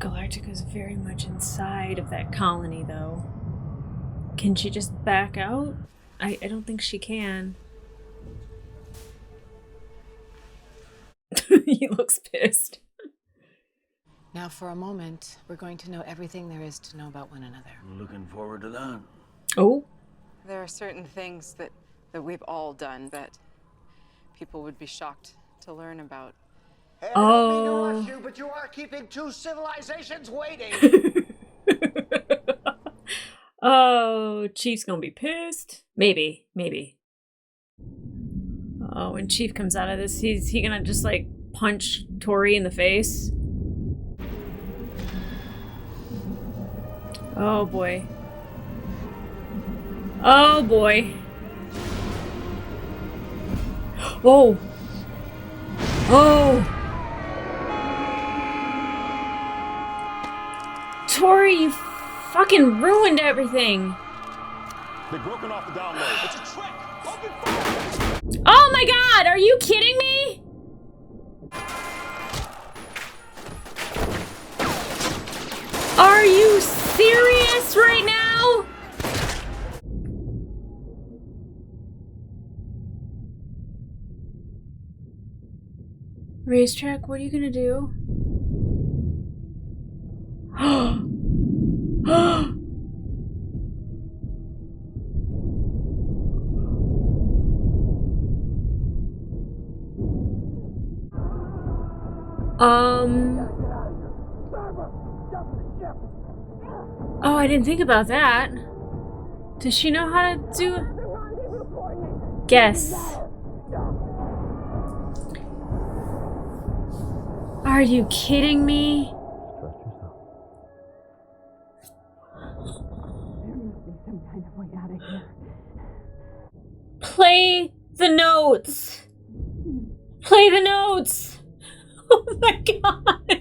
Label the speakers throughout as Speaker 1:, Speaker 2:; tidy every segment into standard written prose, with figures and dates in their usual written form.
Speaker 1: Galactica is very much inside of that colony, though. Can she just back out? I don't think she can. He looks pissed.
Speaker 2: Now, for a moment, we're going to know everything there is to know about one another.
Speaker 3: I'm looking forward to that.
Speaker 1: Oh.
Speaker 4: There are certain things that we've all done that people would be shocked to learn about.
Speaker 5: Hey, I don't mean to rush you, but you are keeping two civilizations waiting.
Speaker 1: Oh, Chief's gonna be pissed. Maybe. Oh, when Chief comes out of this, he gonna just like punch Tori in the face? Oh boy. Oh boy. Oh. Oh. Tori, you fucking ruined everything.
Speaker 6: They've broken off the download. It's a trick. Open fire.
Speaker 1: Oh my god, are you kidding me? Are you serious right now? Racetrack, what are you gonna do? Oh, I didn't think about that. Does she know how to do it? Guess. Are you kidding me? Play the notes. Play the notes. Oh my god.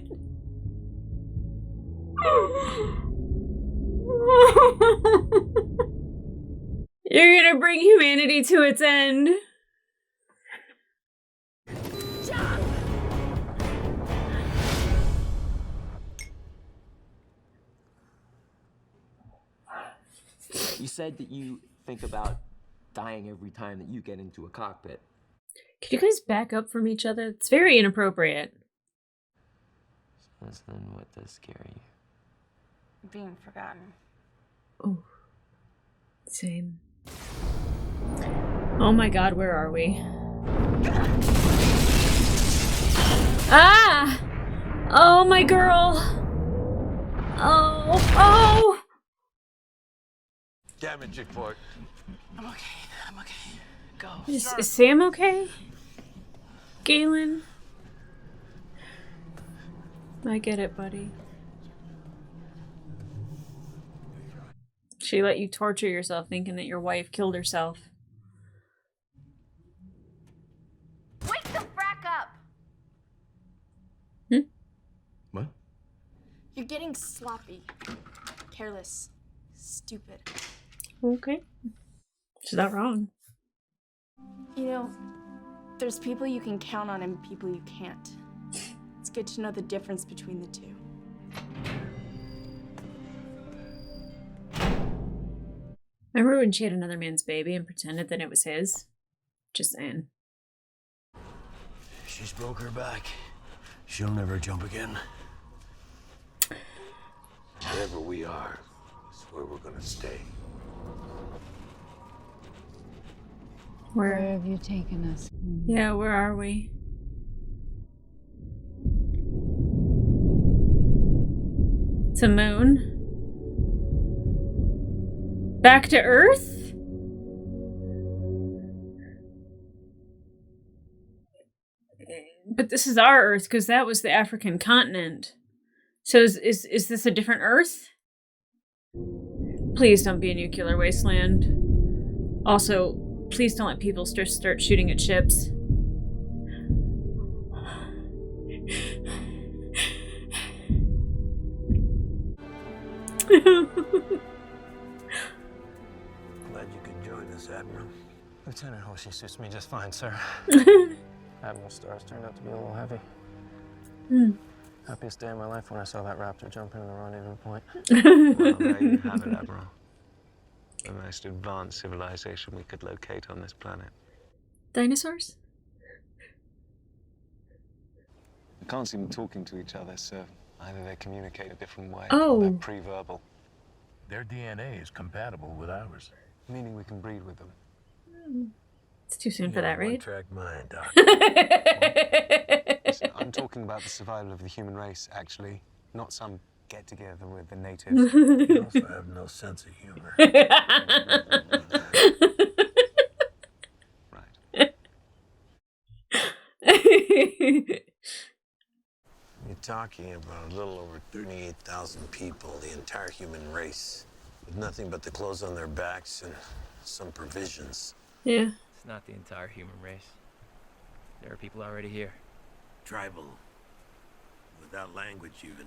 Speaker 1: You're gonna bring humanity to its end.
Speaker 7: You said that you think about dying every time that you get into a cockpit.
Speaker 1: Could you guys back up from each other? It's very inappropriate.
Speaker 7: So then what does scare you?
Speaker 4: Being forgotten.
Speaker 1: Oh. Same. Oh my god, where are we? Ah! Oh, my girl! Oh!
Speaker 5: Damn it, Chickport.
Speaker 2: I'm okay. Go.
Speaker 1: Is Sam okay? Galen? I get it, buddy. She let you torture yourself thinking that your wife killed herself.
Speaker 8: Wake the frack up!
Speaker 7: What?
Speaker 8: You're getting sloppy, careless, stupid.
Speaker 1: Okay. She's not wrong.
Speaker 8: You know, there's people you can count on and people you can't. It's good to know the difference between the two.
Speaker 1: Remember when she had another man's baby and pretended that it was his? Just saying.
Speaker 3: She's broke her back. She'll never jump again. Wherever we are is where we're gonna stay.
Speaker 2: Where have you taken us?
Speaker 1: Yeah, where are we? To moon? Back to Earth? But this is our Earth, because that was the African continent. So is this a different Earth? Please don't be a nuclear wasteland. Also, please don't let people start shooting at ships.
Speaker 3: Glad you could join us, Admiral.
Speaker 9: Lieutenant Hoshi suits me just fine, sir. Admiral Star's turned out to be a little heavy. Happiest day of my life when I saw that raptor jump into the rendezvous point.
Speaker 3: Well, there you have it, Admiral. The most advanced civilization we could locate on this planet.
Speaker 1: Dinosaurs?
Speaker 3: I can't see them talking to each other, so either they communicate a different way
Speaker 1: Oh.
Speaker 3: or they're pre-verbal.
Speaker 6: Their DNA is compatible with ours.
Speaker 3: Meaning we can breed with them.
Speaker 1: It's too soon for that, right?
Speaker 6: One-track mind, Doc.
Speaker 3: Listen, I'm talking about the survival of the human race, actually, not some get-together with the natives.
Speaker 6: You also have no sense of humor.
Speaker 3: Right.
Speaker 10: You're talking about a little over 38,000 people, the entire human race, with nothing but the clothes on their backs and some provisions.
Speaker 1: Yeah.
Speaker 7: It's not the entire human race. There are people already here.
Speaker 10: Tribal, without language even.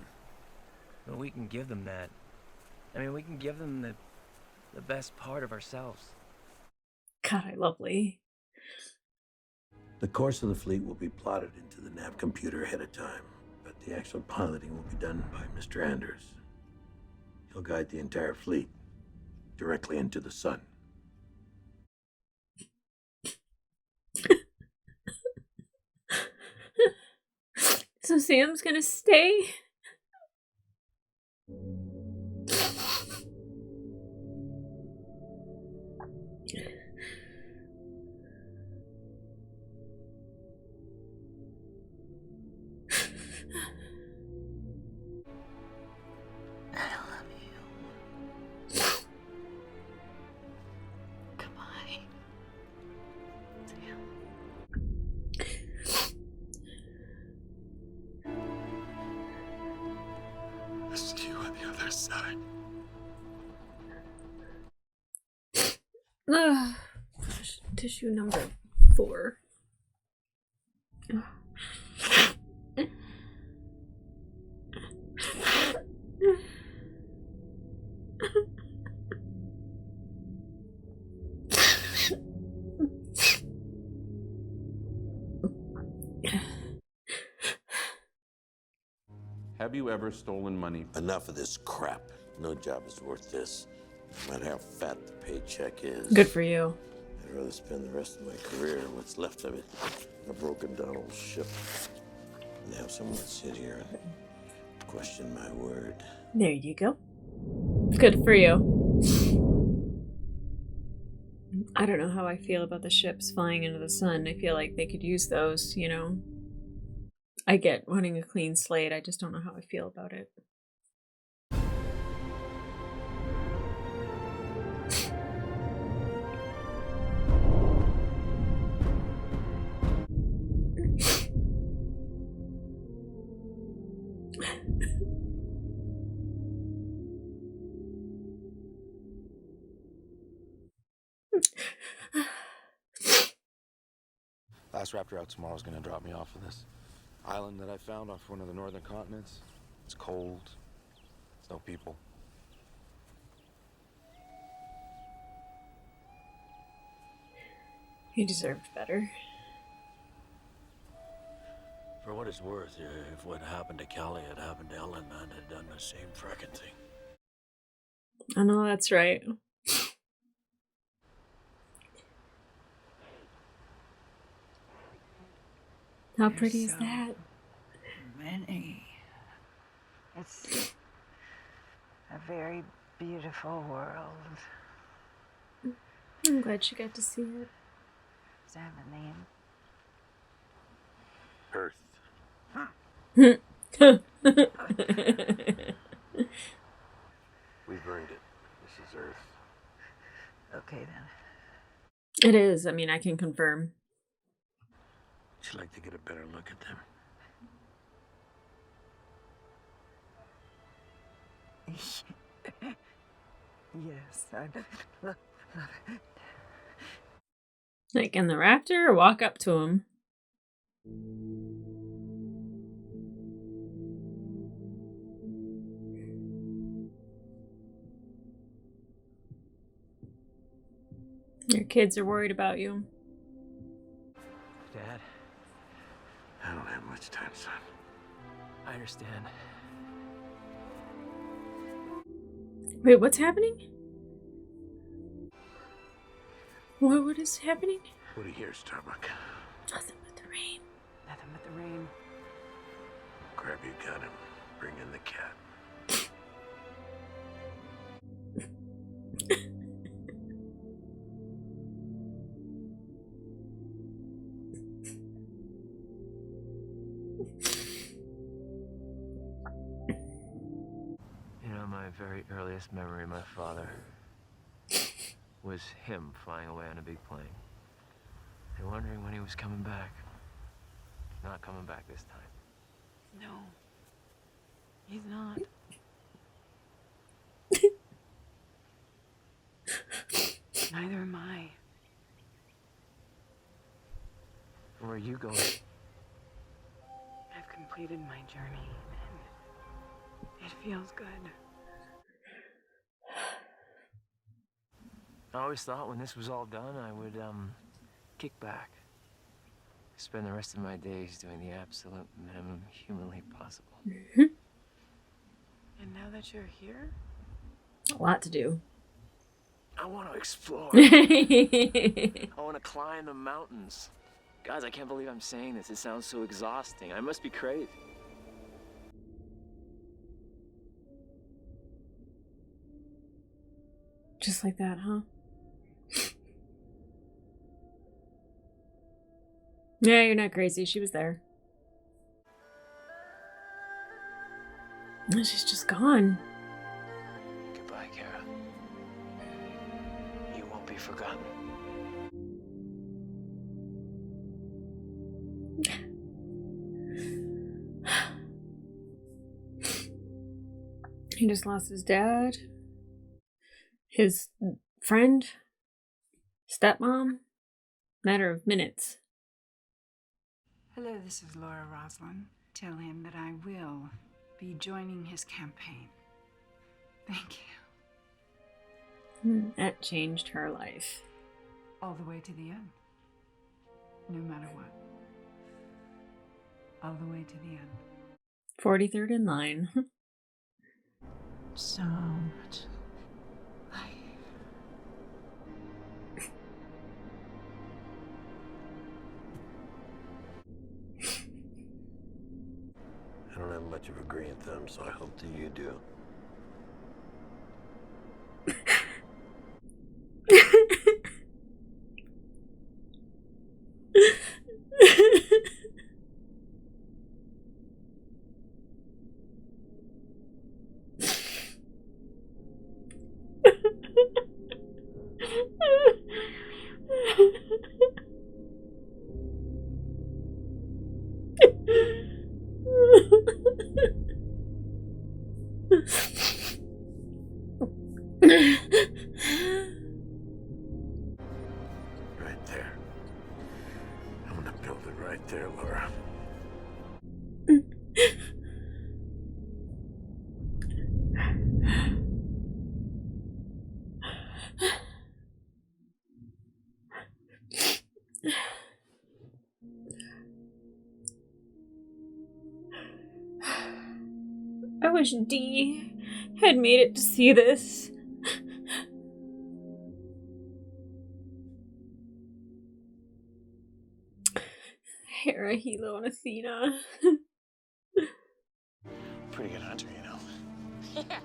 Speaker 7: But we can give them that. I mean, we can give them the best part of ourselves.
Speaker 1: God, I love Lee.
Speaker 10: The course of the fleet will be plotted into the nav computer ahead of time, but the actual piloting will be done by Mr. Anders. He'll guide the entire fleet directly into the sun.
Speaker 1: So Sam's gonna stay?
Speaker 10: See you on the other side.
Speaker 1: Tissue number 4.
Speaker 11: Have you ever stolen money?
Speaker 10: Enough of this crap. No job is worth this. No matter how fat the paycheck is.
Speaker 1: Good for you.
Speaker 10: I'd rather spend the rest of my career, what's left of it, in a broken down old ship, and have someone sit here and question my word.
Speaker 1: There you go. Good for you. I don't know how I feel about the ships flying into the sun. I feel like they could use those, you know. I get wanting a clean slate. I just don't know how I feel about it.
Speaker 12: Last Raptor out tomorrow is going to drop me off of this island that I found off one of the northern continents. It's cold. There's no people.
Speaker 1: He deserved better.
Speaker 10: For what it's worth, if what happened to Callie had happened to Ellen, I'd have done the same frickin' thing.
Speaker 1: I know that's right. How pretty is that?
Speaker 13: Many. It's a very beautiful world.
Speaker 1: I'm glad she got to see it.
Speaker 13: Does that have a name?
Speaker 10: Earth. We've earned it. This is Earth.
Speaker 13: Okay then.
Speaker 1: It is. I mean, I can confirm.
Speaker 10: Would you like to get a better look at them?
Speaker 13: Yes, I love it.
Speaker 1: Like in the raptor, or walk up to him? Your kids are worried about you.
Speaker 7: Dad,
Speaker 10: I don't have much time, son.
Speaker 7: I understand.
Speaker 1: Wait, what's happening? What is happening?
Speaker 10: What do you hear, Starbuck?
Speaker 1: Nothing but the rain.
Speaker 2: Nothing but the rain.
Speaker 10: Grab your gun and bring in the cat.
Speaker 7: You know, my very earliest memory of my father was him flying away on a big plane. And wondering when he was coming back. Not coming back this time.
Speaker 2: No. He's not. Neither am I.
Speaker 7: Where are you going?
Speaker 2: I've completed my journey, and it feels good.
Speaker 7: I always thought when this was all done, I would, kick back. Spend the rest of my days doing the absolute minimum humanly possible.
Speaker 2: And now that you're here,
Speaker 1: A lot to do.
Speaker 7: I want to explore. I want to climb the mountains. Guys, I can't believe I'm saying this. It sounds so exhausting. I must be crazy.
Speaker 1: Just like that, huh? Yeah, you're not crazy. She was there. She's just gone.
Speaker 7: Goodbye, Kara. You won't be forgotten.
Speaker 1: He just lost his dad, his friend, stepmom. Matter of minutes.
Speaker 11: Hello, this is Laura Roslin. Tell him that I will be joining his campaign. Thank you.
Speaker 1: That changed her life.
Speaker 11: All the way to the end. No matter what. All the way to the end.
Speaker 1: 43rd in line.
Speaker 11: So much life.
Speaker 10: I don't have much of a green thumb, so I hope that you do. Right there. I'm gonna build it right there, Laura.
Speaker 1: I wish Dee had made it to see this. Hera, Hilo, and Athena.
Speaker 3: Pretty good hunter, you know.
Speaker 4: Yeah,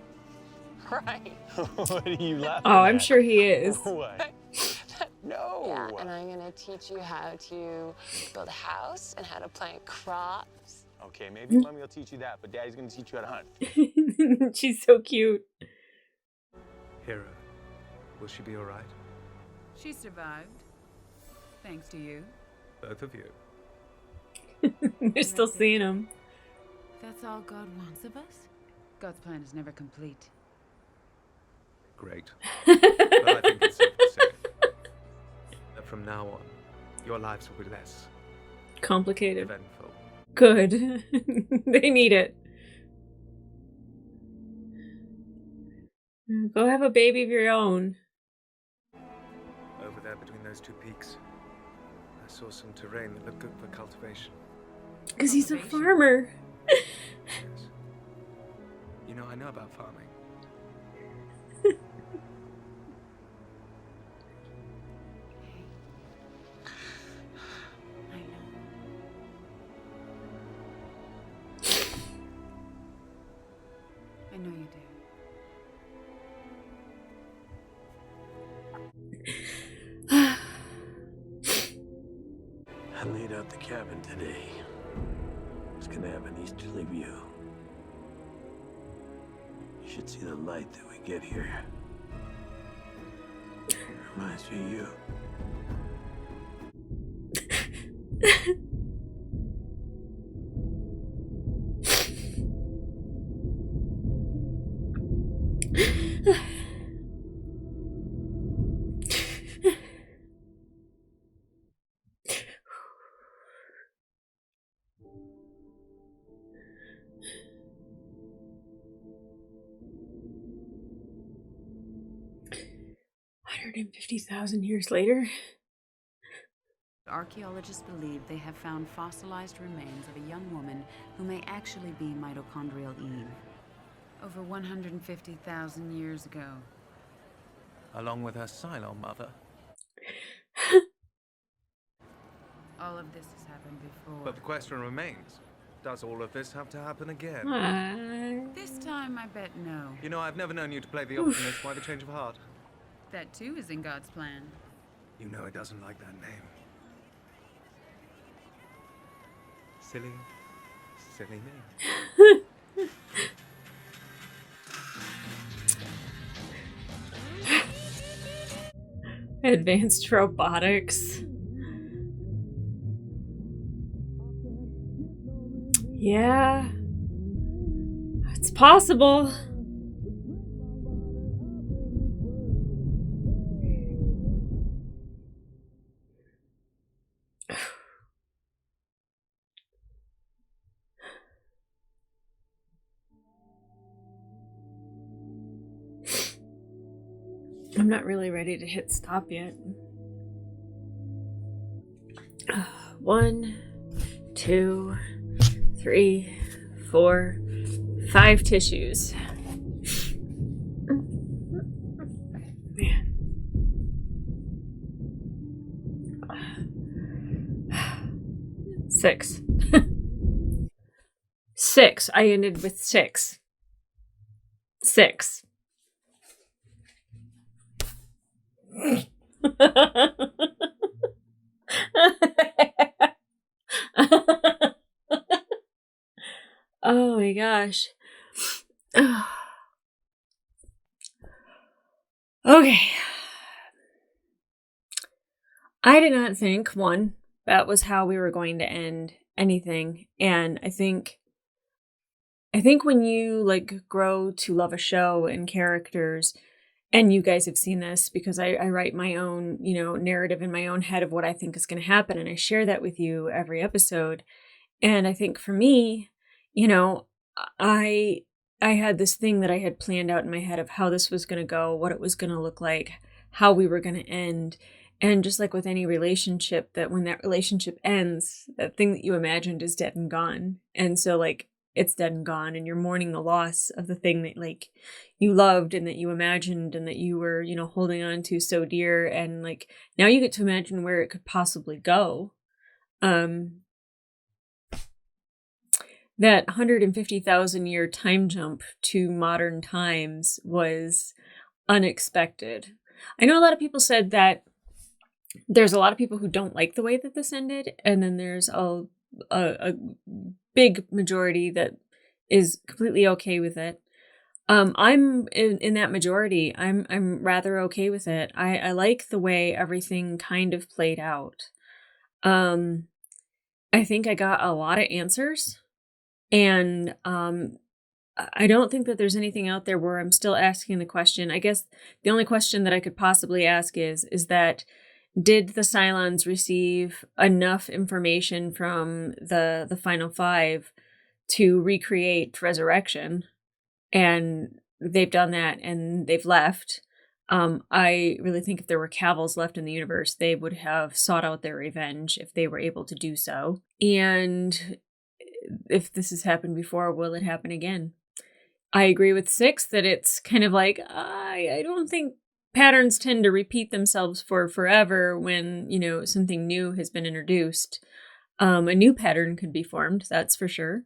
Speaker 4: right.
Speaker 3: What are you laughing
Speaker 1: Oh, I'm
Speaker 3: at?
Speaker 1: sure he is.
Speaker 3: What? No.
Speaker 14: Yeah, and I'm gonna teach you how to build a house and how to plant crops.
Speaker 3: Okay, maybe mommy will teach you that, but daddy's gonna teach you how to hunt.
Speaker 1: She's so cute.
Speaker 15: Hera, will she be all right?
Speaker 16: She survived. Thanks to you.
Speaker 15: Both of you.
Speaker 1: They're still seeing him.
Speaker 16: That's all God wants of us? God's plan is never complete.
Speaker 15: Great. But I think it's safe to say that from now on, your lives will be less
Speaker 1: Complicated.
Speaker 15: eventful.
Speaker 1: Good. They need it. Go have a baby of your own.
Speaker 15: Over there between those two peaks, I saw some terrain that looked good for cultivation.
Speaker 1: Because he's a farmer.
Speaker 15: I know about farming.
Speaker 16: I know you do.
Speaker 10: I laid out the cabin today. It's gonna have an easterly view. You should see the light that we get here. Reminds me of you.
Speaker 1: $150,000 later.
Speaker 16: Archaeologists believe they have found fossilized remains of a young woman who may actually be mitochondrial Eve. Over 150,000 years ago.
Speaker 15: Along with her silo mother.
Speaker 16: All of this has happened before.
Speaker 15: But the question remains, does all of this have to happen again?
Speaker 16: This time, I bet no.
Speaker 15: You know, I've never known you to play the optimist. Why the change of heart?
Speaker 16: That too is in God's plan.
Speaker 15: You know it doesn't like that name. Silly, silly me.
Speaker 1: Advanced robotics. Yeah. It's possible. I'm not really ready to hit stop yet. 1, 2, 3, 4, 5 tissues. Man. 6. 6. I ended with 6. 6. Oh my gosh. Okay. I did not think, one, that was how we were going to end anything. And I think when you like grow to love a show and characters, and you guys have seen this because I write my own, narrative in my own head of what I think is going to happen. And I share that with you every episode. And I think for me, I had this thing that I had planned out in my head of how this was going to go, what it was going to look like, how we were going to end. And just like with any relationship, that when that relationship ends, that thing that you imagined is dead and gone. And so like, it's dead and gone, and you're mourning the loss of the thing that like you loved and that you imagined and that you were, holding on to so dear. And like, now you get to imagine where it could possibly go. That 150,000 year time jump to modern times was unexpected. I know a lot of people said that there's a lot of people who don't like the way that this ended, and then there's a big majority that is completely okay with it. I'm in that majority. I'm rather okay with it. I like the way everything kind of played out. I think I got a lot of answers, and I don't think that there's anything out there where I'm still asking the question. I guess the only question that I could possibly ask is that did the Cylons receive enough information from the Final Five to recreate Resurrection? And they've done that and they've left. I really think if there were Cavils left in the universe, they would have sought out their revenge if they were able to do so. And if this has happened before, will it happen again? I agree with 6 that it's kind of like, I don't think patterns tend to repeat themselves for forever when, something new has been introduced. A new pattern could be formed, that's for sure.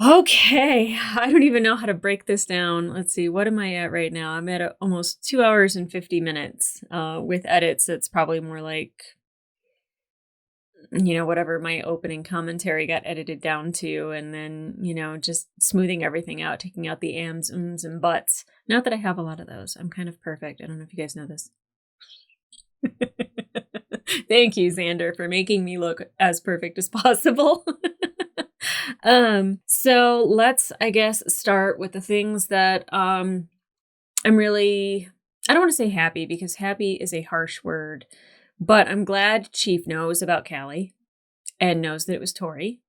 Speaker 1: Okay, I don't even know how to break this down. Let's see, what am I at right now? I'm at almost 2 hours and 50 minutes. With edits, it's probably more like, whatever my opening commentary got edited down to, and then, just smoothing everything out, taking out the ams, ums, and buts. Not that I have a lot of those. I'm kind of perfect. I don't know if you guys know this. Thank you, Xander, for making me look as perfect as possible. So let's, I guess, start with the things that I'm really, I don't want to say happy because happy is a harsh word, but I'm glad Chief knows about Callie and knows that it was Tori.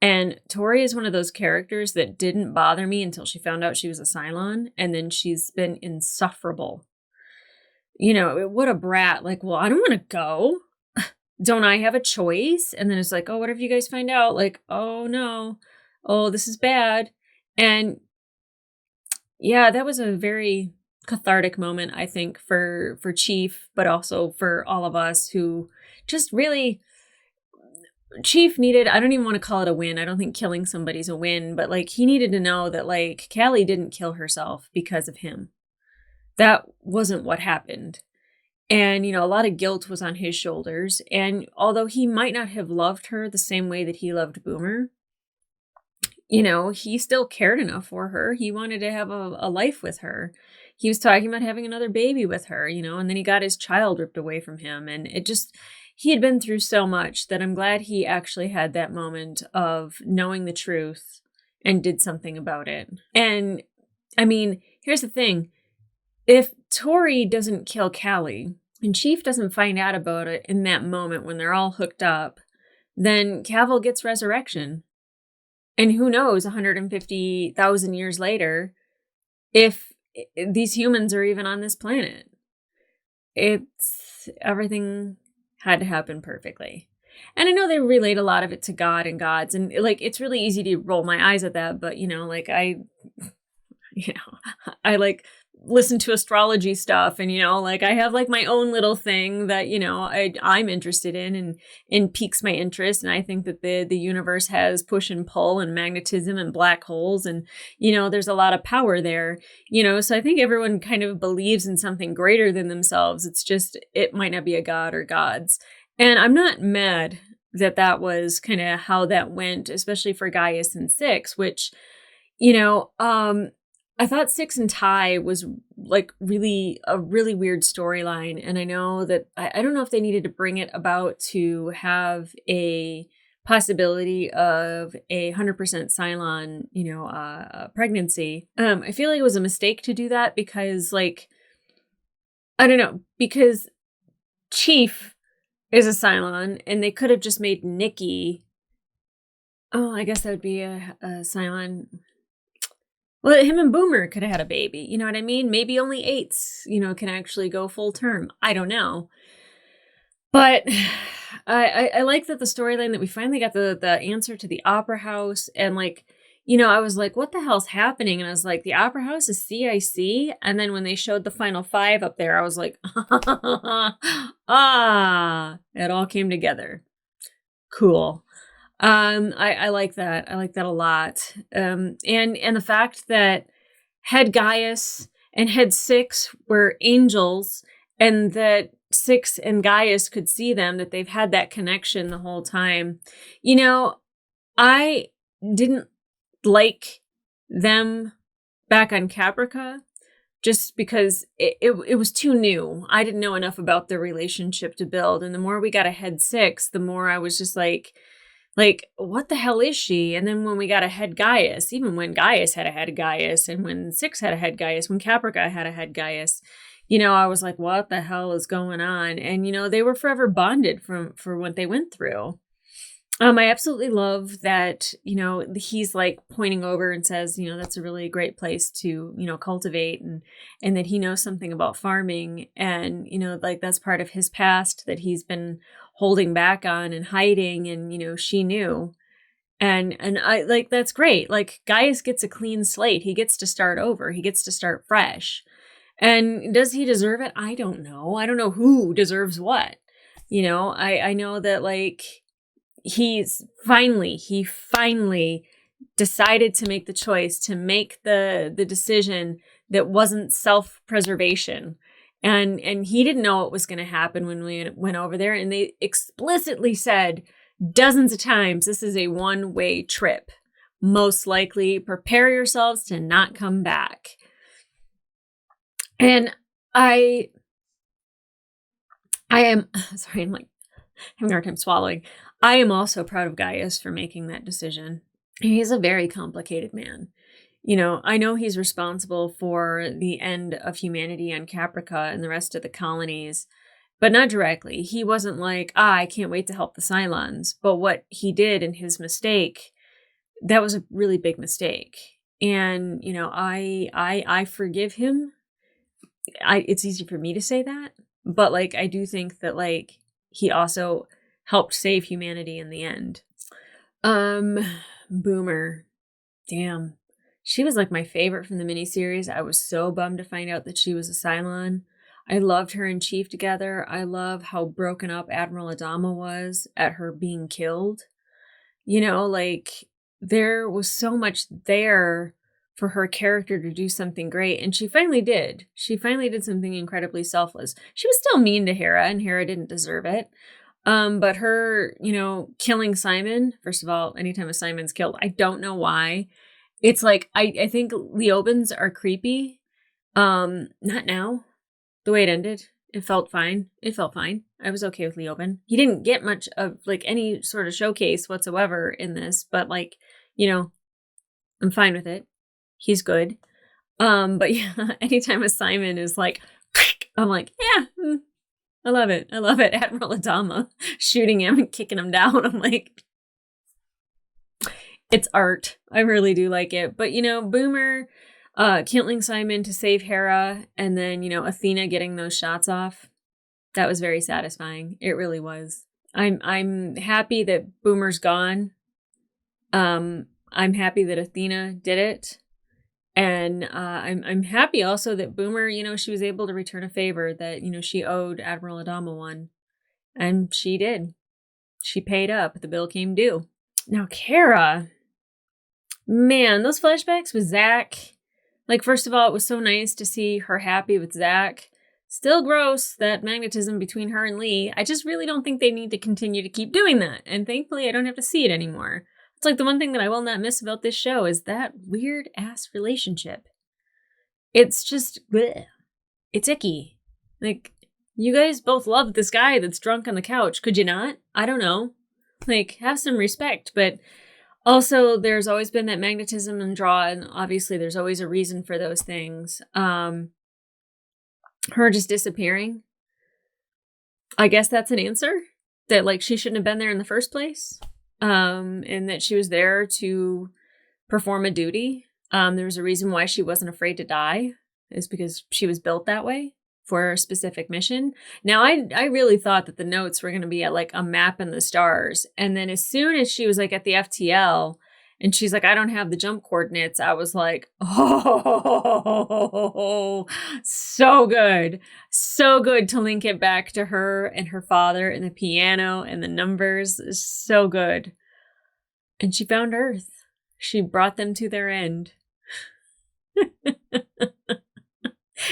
Speaker 1: And Tori is one of those characters that didn't bother me until she found out she was a Cylon, and then she's been insufferable. What a brat. Like, well, I don't want to go. Don't I have a choice? And then it's like, oh, what if you guys find out? Like, oh no, oh, this is bad. And yeah, that was a very cathartic moment, I think, for Chief, but also for all of us who just really, Chief needed, I don't even want to call it a win. I don't think killing somebody's a win, but like he needed to know that like Callie didn't kill herself because of him. That wasn't what happened. And, a lot of guilt was on his shoulders. And although he might not have loved her the same way that he loved Boomer, he still cared enough for her. He wanted to have a life with her. He was talking about having another baby with her, and then he got his child ripped away from him. And he had been through so much that I'm glad he actually had that moment of knowing the truth and did something about it. And I mean, here's the thing. If Tori doesn't kill Callie and Chief doesn't find out about it in that moment when they're all hooked up, then Cavill gets resurrection. And who knows, 150,000 years later, if these humans are even on this planet. Everything had to happen perfectly. And I know they relate a lot of it to God and gods. And like, it's really easy to roll my eyes at that. But, I like listen to astrology stuff, and I have like my own little thing that I'm interested in and piques my interest, and I think that the universe has push and pull and magnetism and black holes, and there's a lot of power there, so I think everyone kind of believes in something greater than themselves. It's just it might not be a god or gods, and I'm not mad that was kind of how that went, especially for Gaius and 6, which I thought 6 and Ty was like a really weird storyline. And I know that I don't know if they needed to bring it about to have a possibility of 100% Cylon, pregnancy. I feel like it was a mistake to do that because I don't know, because Chief is a Cylon and they could have just made Nikki. Oh, I guess that would be a Cylon. Well, him and Boomer could have had a baby. You know what I mean? Maybe only 8s, can actually go full term. I don't know. But I like that the storyline that we finally got the answer to the Opera House. And I was like, what the hell's happening? And I was like, the Opera House is CIC. And then when they showed the final 5 up there, I was like, it all came together. Cool. I like that. I like that a lot. And the fact that Head Gaius and Head 6 were angels, and that 6 and Gaius could see them, that they've had that connection the whole time. I didn't like them back on Caprica just because it was too new. I didn't know enough about their relationship to build. And the more we got a Head 6, the more I was just like, what the hell is she? And then when we got a Head Gaius, even when Gaius had a Head Gaius, and when 6 had a Head Gaius, when Caprica had a Head Gaius, I was like, what the hell is going on? And, they were forever bonded for what they went through. I absolutely love that, he's like pointing over and says, that's a really great place to, cultivate, and that he knows something about farming, and, that's part of his past that he's been holding back on and hiding, and, she knew. And I like, that's great. Like, Gaius gets a clean slate. He gets to start over. He gets to start fresh. And does he deserve it? I don't know. I don't know who deserves what. You know, I know that, like, he finally decided to make the choice, to make the decision that wasn't self-preservation. And he didn't know what was going to happen when we went over there. And they explicitly said dozens of times, this is a one-way trip. Most likely prepare yourselves to not come back. And I am, sorry, I'm like having a hard time swallowing. I am also proud of Gaius for making that decision. He's a very complicated man. You know, I know he's responsible for the end of humanity on Caprica and the rest of the colonies, but not directly. He wasn't like, I can't wait to help the Cylons. But what he did in his mistake, that was a really big mistake. And, you know, I forgive him. It's easy for me to say that, but like, I do think that, like, he also helped save humanity in the end. Boomer. Damn. She was like my favorite from the miniseries. I was so bummed to find out that she was a Cylon. I loved her and Chief together. I love how broken up Admiral Adama was at her being killed. You know, like, there was so much there for her character to do something great. And she finally did. She finally did something incredibly selfless. She was still mean to Hera, and Hera didn't deserve it. But her, you know, killing Simon, first of all, anytime a Simon's killed, I don't know why. It's like, I think Leobans are creepy. Not now. The way it ended, it felt fine. It felt fine. I was okay with Leoban. He didn't get much of, like, any sort of showcase whatsoever in this, but, like, you know, I'm fine with it. He's good. But yeah, anytime a Simon is like, I'm like, yeah, I love it. I love it. Admiral Adama shooting him and kicking him down. I'm like, it's art. I really do like it. But, you know, Boomer killing Simon to save Hera, and then, you know, Athena getting those shots off. That was very satisfying. It really was. I'm happy that Boomer's gone. I'm happy that Athena did it. And I'm happy also that Boomer, you know, she was able to return a favor that, you know, she owed Admiral Adama one. And she did. She paid up. The bill came due. Now, Kara, man, those flashbacks with Zach. Like, first of all, it was so nice to see her happy with Zach. Still gross, that magnetism between her and Lee. I just really don't think they need to continue to keep doing that. And thankfully, I don't have to see it anymore. It's like the one thing that I will not miss about this show is that weird-ass relationship. It's just, bleh. It's icky. Like, you guys both love this guy that's drunk on the couch. Could you not? I don't know. Like, have some respect. But also, there's always been that magnetism and draw, and obviously there's always a reason for those things. Her just disappearing. I guess that's an answer. That, like, she shouldn't have been there in the first place. And that she was there to perform a duty. There was a reason why she wasn't afraid to die. It's because she was built that way for a specific mission. Now, I really thought that the notes were going to be at, like, a map in the stars. And then as soon as she was, like, at the FTL and she's like, I don't have the jump coordinates, I was like, oh, so good. So good to link it back to her and her father and the piano and the numbers. Is so good. And she found Earth. She brought them to their end.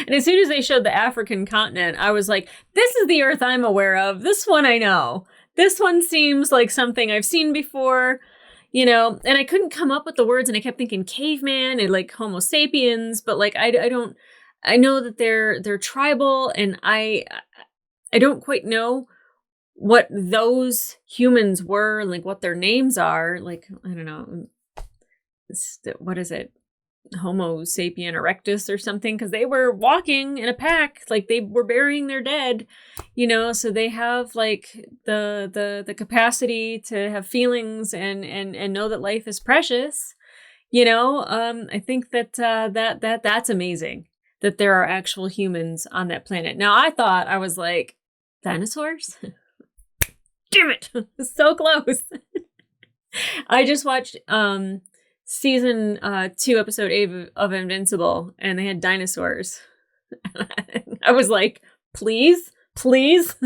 Speaker 1: And as soon as they showed the African continent, I was like, this is the Earth I'm aware of. This one I know. This one seems like something I've seen before. You know, and I couldn't come up with the words, and I kept thinking caveman and, like, Homo sapiens, but, like, I know that they're tribal, and I don't quite know what those humans were, like, what their names are. Like, I don't know, what is it? Homo sapien erectus or something, because they were walking in a pack, like they were burying their dead, you know, so they have, like, the capacity to have feelings and know that life is precious, you know. I think that that's amazing that there are actual humans on that planet. Now, I thought, I was like, dinosaurs? Damn it, so close. I just watched season 2, episode 8 of Invincible, and they had dinosaurs. I was like, please, please,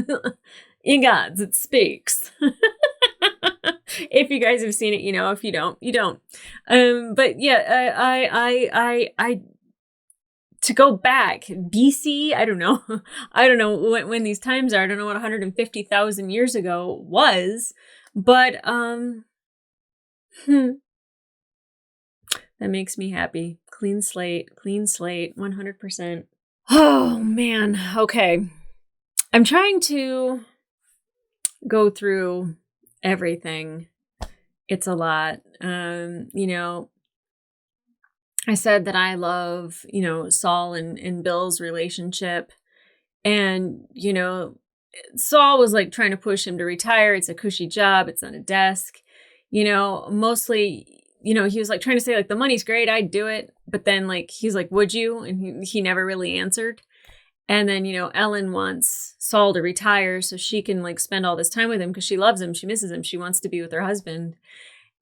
Speaker 1: in gods, it speaks. If you guys have seen it, you know. If you don't, you don't. But yeah, I to go back, BC, I don't know. I don't know when these times are. I don't know what 150,000 years ago was, but that makes me happy. Clean slate, 100%. Oh man, okay. I'm trying to go through everything. It's a lot. You know, I said that I love, you know, Saul and Bill's relationship. And, you know, Saul was like trying to push him to retire. It's a cushy job. It's on a desk. You know, mostly, you know, he was like trying to say like, the money's great. I'd do it. But then like, he's like, would you? And he never really answered. And then, you know, Ellen wants Saul to retire so she can like spend all this time with him because she loves him. She misses him. She wants to be with her husband.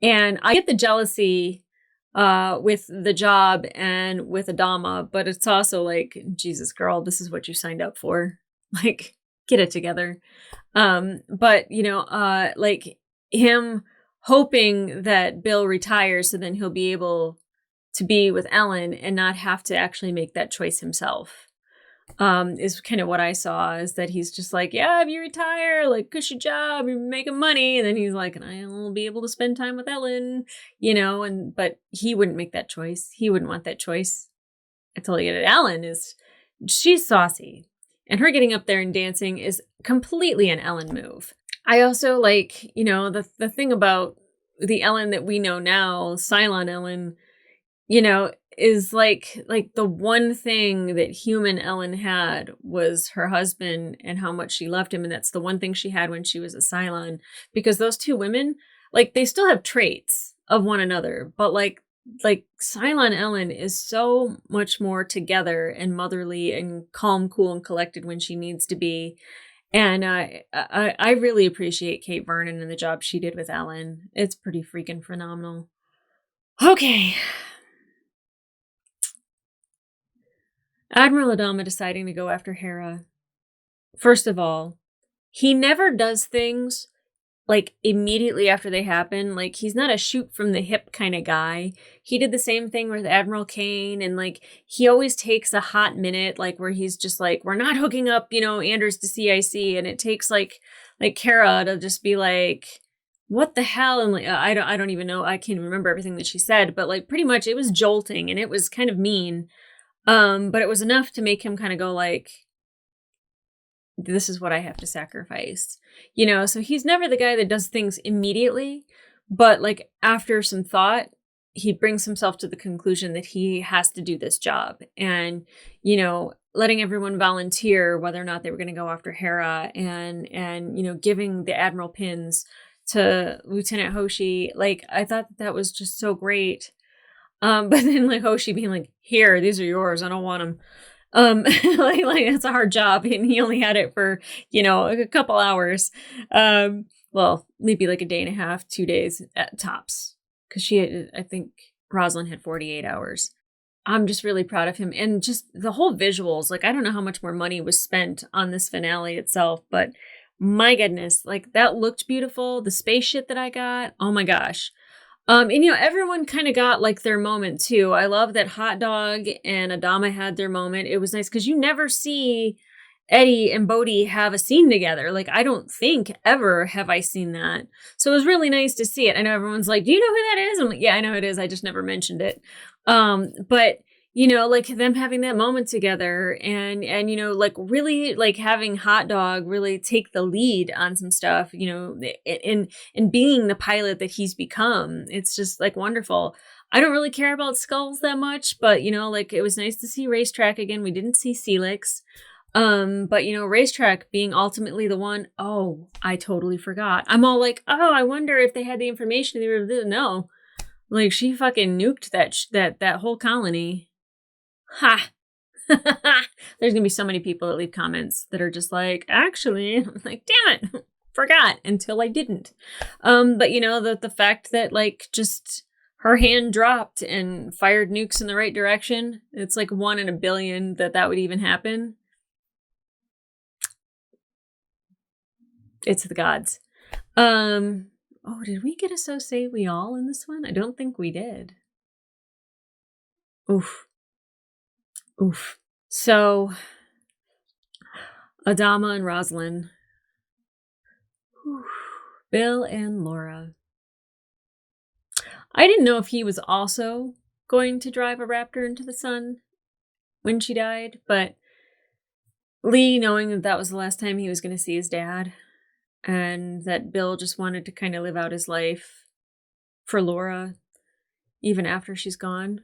Speaker 1: And I get the jealousy with the job and with Adama, but it's also like, Jesus, girl, this is what you signed up for. Like, get it together. But, you know, like him hoping that Bill retires so then he'll be able to be with Ellen and not have to actually make that choice himself. Is kind of what I saw, is that he's just like, yeah, if you retire, like cushy job, you're making money. And then he's like, and I'll be able to spend time with Ellen, you know, but he wouldn't make that choice. He wouldn't want that choice. I tell you that Ellen she's saucy, and her getting up there and dancing is completely an Ellen move. I also like, you know, the thing about the Ellen that we know now, Cylon Ellen, you know, is like the one thing that human Ellen had was her husband and how much she loved him. And that's the one thing she had when she was a Cylon, because those two women, like, they still have traits of one another, but like Cylon Ellen is so much more together and motherly and calm, cool, and collected when she needs to be. And I really appreciate Kate Vernon and the job she did with Ellen. It's pretty freaking phenomenal. Okay. Admiral Adama deciding to go after Hera. First of all, he never does things like immediately after they happen. Like, he's not a shoot from the hip kind of guy. He did the same thing with Admiral Kane, and like he always takes a hot minute, like where he's just like, we're not hooking up, you know, Anders to CIC, and it takes like Hera to just be like, what the hell? And like, I don't even know. I can't remember everything that she said, but like pretty much it was jolting and it was kind of mean. But it was enough to make him kind of go like, this is what I have to sacrifice, you know? So he's never the guy that does things immediately, but like after some thought, he brings himself to the conclusion that he has to do this job. And, you know, letting everyone volunteer whether or not they were going to go after Hera, and, you know, giving the Admiral pins to Lieutenant Hoshi. Like, I thought that was just so great. But then like Hoshi being like, here, these are yours. I don't want them. Like that's a hard job. And he only had it for, you know, a couple hours. Well, maybe like a day and a half, 2 days at tops. Cause I think Rosalind had 48 hours. I'm just really proud of him. And just the whole visuals, like, I don't know how much more money was spent on this finale itself, but my goodness, like that looked beautiful. The spaceship that I got, oh my gosh. And, you know, everyone kind of got like their moment too. I love that Hot Dog and Adama had their moment. It was nice because you never see Eddie and Bodhi have a scene together. Like, I don't think ever have I seen that. So it was really nice to see it. I know everyone's like, do you know who that is? I'm like, yeah, I know who it is. I just never mentioned it. But you know, like them having that moment together, and, you know, like really like having Hot Dog really take the lead on some stuff, you know, and being the pilot that he's become. It's just like wonderful. I don't really care about Skulls that much, but you know, like it was nice to see Racetrack again. We didn't see Celix. But you know, Racetrack being ultimately the one, oh, I totally forgot. I'm all like, oh, I wonder if they had the information. They were, no, like she fucking nuked that whole colony. Ha! There's gonna be so many people that leave comments that are just like, actually, I'm like, damn it. forgot until I didn't. But you know, the fact that like just her hand dropped and fired nukes in the right direction, it's like 1 in a billion that would even happen. It's the gods. Oh, did we get a so say we all in this one? I don't think we did. Oof. Oof. So, Adama and Rosalind. Whew. Bill and Laura. I didn't know if he was also going to drive a raptor into the sun when she died, but Lee, knowing that that was the last time he was going to see his dad, and that Bill just wanted to kind of live out his life for Laura, even after she's gone.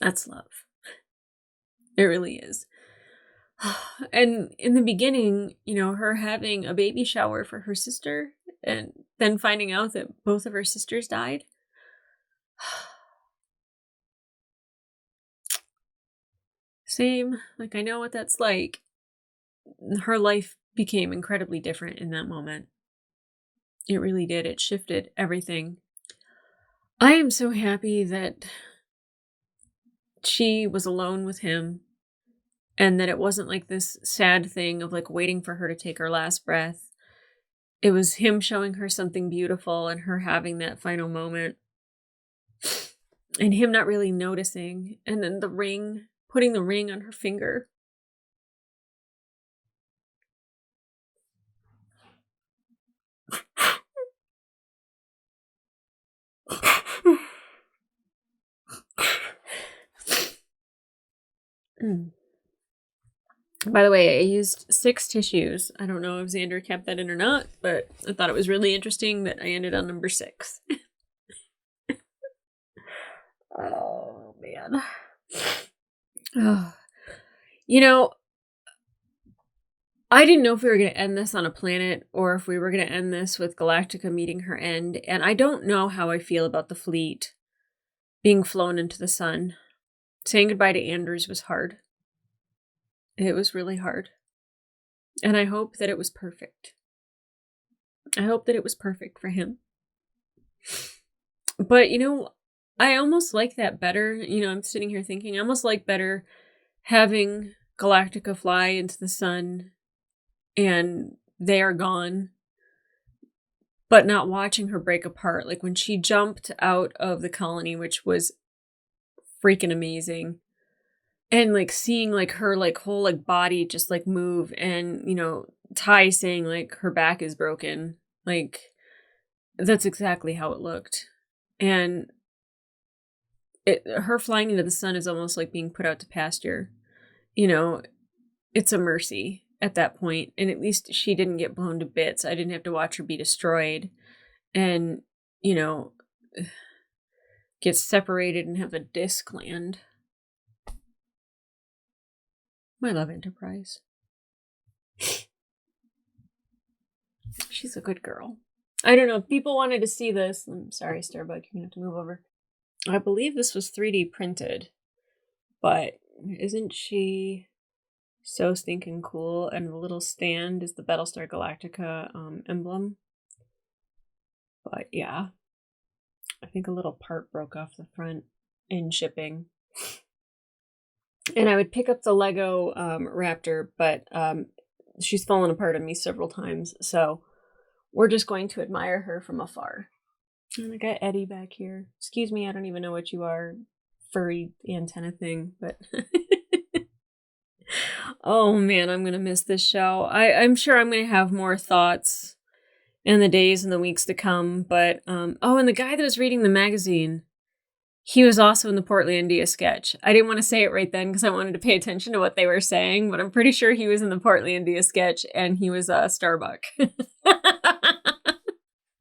Speaker 1: That's love. It really is. And in the beginning, you know, her having a baby shower for her sister and then finding out that both of her sisters died. Same. Like, I know what that's like. Her life became incredibly different in that moment. It really did. It shifted everything. I am so happy that she was alone with him and that it wasn't like this sad thing of like waiting for her to take her last breath. It was him showing her something beautiful and her having that final moment and him not really noticing. And then the ring, putting the ring on her finger. By the way, I used 6 tissues. I don't know if Xander kept that in or not, but I thought it was really interesting that I ended on number 6. Oh, man. Oh. You know, I didn't know if we were going to end this on a planet or if we were going to end this with Galactica meeting her end, and I don't know how I feel about the fleet being flown into the sun. Saying goodbye to Anders was hard. It was really hard. And I hope that it was perfect. I hope that it was perfect for him. But, you know, I almost like that better. You know, I'm sitting here thinking, I almost like better having Galactica fly into the sun and they are gone, but not watching her break apart. Like when she jumped out of the colony, which was freaking amazing. And like seeing like her like whole like body just like move, and you know, Ty saying like her back is broken. Like that's exactly how it looked. And her flying into the sun is almost like being put out to pasture. You know, it's a mercy at that point. And at least she didn't get blown to bits. I didn't have to watch her be destroyed and, you know, get separated and have a disc land. I love Enterprise. She's a good girl. I don't know if people wanted to see this. I'm sorry, Starbuck, you're gonna have to move over. I believe this was 3D printed, but isn't she so stinking cool? And the little stand is the Battlestar Galactica emblem. But yeah, I think a little part broke off the front in shipping. And I would pick up the Lego Raptor, but she's fallen apart on me several times, so we're just going to admire her from afar. And I got Eddie back here. Excuse me, I don't even know what you are, furry antenna thing, but oh man, I'm gonna miss this show. I'm sure I'm gonna have more thoughts in the days and the weeks to come, but oh, and the guy that was reading the magazine, he was also in the Portlandia sketch. I didn't want to say it right then because I wanted to pay attention to what they were saying, but I'm pretty sure he was in the Portlandia sketch and he was Starbuck.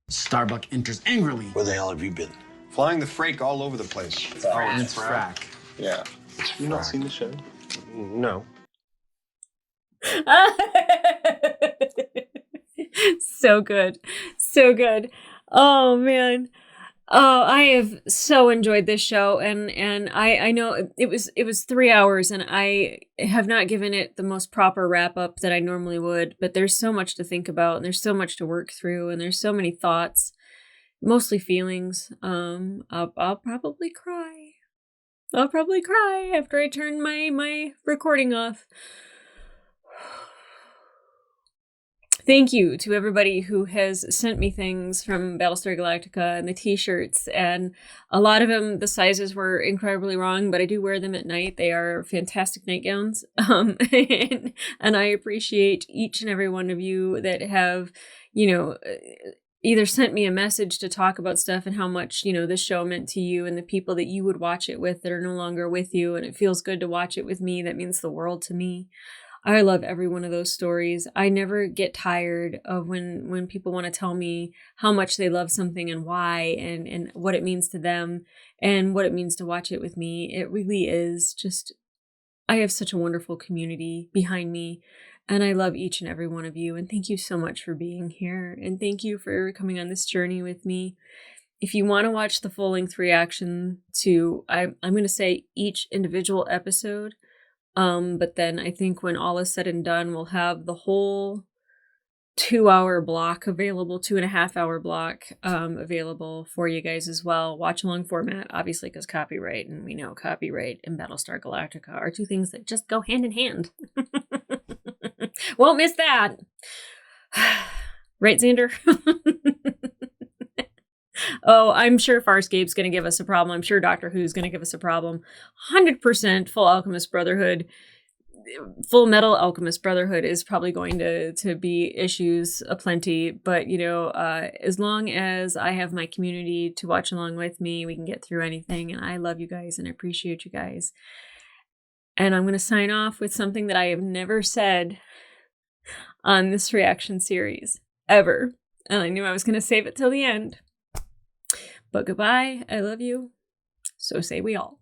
Speaker 17: Starbuck enters angrily.
Speaker 10: Where the hell have you been?
Speaker 6: Flying the Frake all over the place.
Speaker 17: Oh, and it's frack.
Speaker 6: Yeah. You not seen the show? No.
Speaker 1: So good. So good. Oh man. Oh, I have so enjoyed this show, and I know it was 3 hours, and I have not given it the most proper wrap up that I normally would, but there's so much to think about, and there's so much to work through, and there's so many thoughts, mostly feelings. I'll probably cry. I'll probably cry after I turn my recording off. Thank you to everybody who has sent me things from Battlestar Galactica and the t-shirts, and a lot of them, the sizes were incredibly wrong, but I do wear them at night. They are fantastic nightgowns. And I appreciate each and every one of you that have, either sent me a message to talk about stuff and how much, this show meant to you, and the people that you would watch it with that are no longer with you, and it feels good to watch it with me. That means the world to me. I love every one of those stories. I never get tired of when people want to tell me how much they love something and why, and what it means to them and what it means to watch it with me. It really is just, I have such a wonderful community behind me, and I love each and every one of you. And thank you so much for being here. And thank you for coming on this journey with me. If you want to watch the full-length reaction to, I'm going to say each individual episode, but then I think when all is said and done, we'll have the whole 2-hour block available, 2.5-hour block available for you guys as well. Watch along format, obviously, because copyright, and we know copyright and Battlestar Galactica are two things that just go hand in hand. Won't miss that. Right, Xander? Oh, I'm sure Farscape's going to give us a problem. I'm sure Doctor Who's going to give us a problem. 100% Full Alchemist Brotherhood. Full Metal Alchemist Brotherhood is probably going to be issues aplenty. But, as long as I have my community to watch along with me, we can get through anything. And I love you guys and I appreciate you guys. And I'm going to sign off with something that I have never said on this reaction series, ever. And I knew I was going to save it till the end. But goodbye, I love you, so say we all.